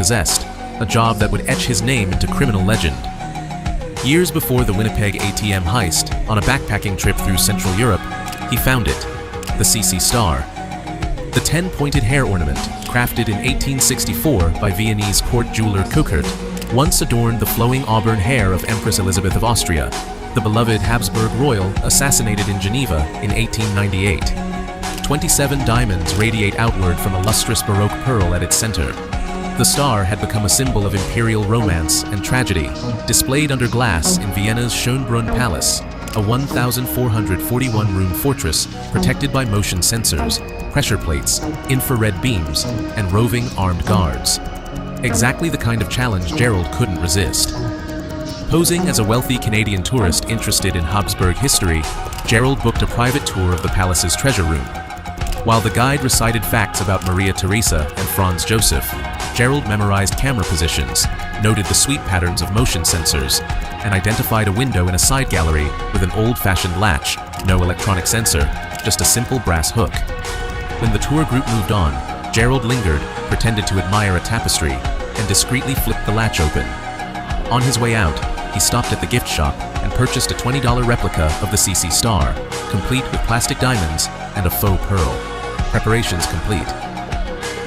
possessed, a job that would etch his name into criminal legend. Years before the Winnipeg ATM heist, on a backpacking trip through Central Europe, he found it, the CC Star. The 10-pointed hair ornament, crafted in 1864 by Viennese court jeweler Kuckert, once adorned the flowing auburn hair of Empress Elizabeth of Austria, the beloved Habsburg royal assassinated in Geneva in 1898. 27 diamonds radiate outward from a lustrous Baroque pearl at its center. The star had become a symbol of imperial romance and tragedy, displayed under glass in Vienna's Schönbrunn Palace, a 1,441-room fortress protected by motion sensors, pressure plates, infrared beams, and roving armed guards. Exactly the kind of challenge Gerald couldn't resist. Posing as a wealthy Canadian tourist interested in Habsburg history, Gerald booked a private tour of the palace's treasure room. While the guide recited facts about Maria Theresa and Franz Joseph, Gerald memorized camera positions, noted the sweep patterns of motion sensors, and identified a window in a side gallery with an old-fashioned latch, no electronic sensor, just a simple brass hook. When the tour group moved on, Gerald lingered, pretended to admire a tapestry, and discreetly flipped the latch open. On his way out, he stopped at the gift shop and purchased a $20 replica of the CC Star, complete with plastic diamonds and a faux pearl. Preparations complete.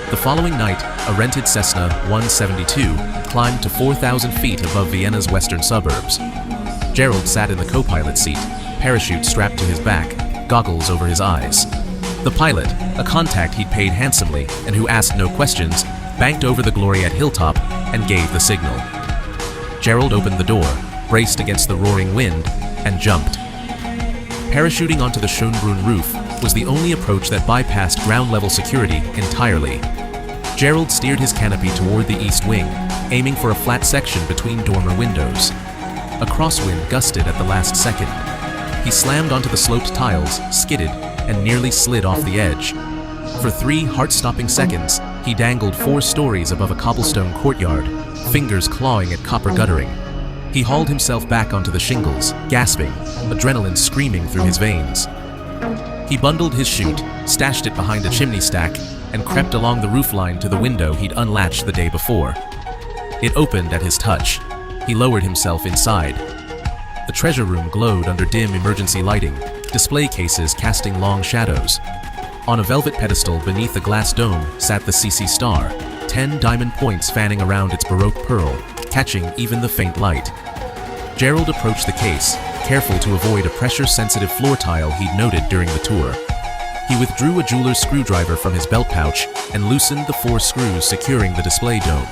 The following night, a rented Cessna 172 climbed to 4,000 feet above Vienna's western suburbs. Gerald sat in the co-pilot seat, parachute strapped to his back, goggles over his eyes. The pilot, a contact he'd paid handsomely and who asked no questions, banked over the Gloriette hilltop and gave the signal. Gerald opened the door, braced against the roaring wind, and jumped. Parachuting onto the Schönbrunn roof was the only approach that bypassed ground-level security entirely. Gerald steered his canopy toward the east wing, aiming for a flat section between dormer windows. A crosswind gusted at the last second. He slammed onto the sloped tiles, skidded, and nearly slid off the edge. For 3 heart-stopping seconds, he dangled 4 stories above a cobblestone courtyard, fingers clawing at copper guttering. He hauled himself back onto the shingles, gasping, adrenaline screaming through his veins. He bundled his chute, stashed it behind a chimney stack, and crept along the roofline to the window he'd unlatched the day before. It opened at his touch. He lowered himself inside. The treasure room glowed under dim emergency lighting, display cases casting long shadows. On a velvet pedestal beneath a glass dome sat the CC Star, 10 diamond points fanning around its Baroque pearl, catching even the faint light. Gerald approached the case, careful to avoid a pressure-sensitive floor tile he'd noted during the tour. He withdrew a jeweler's screwdriver from his belt pouch and loosened the 4 screws securing the display dome.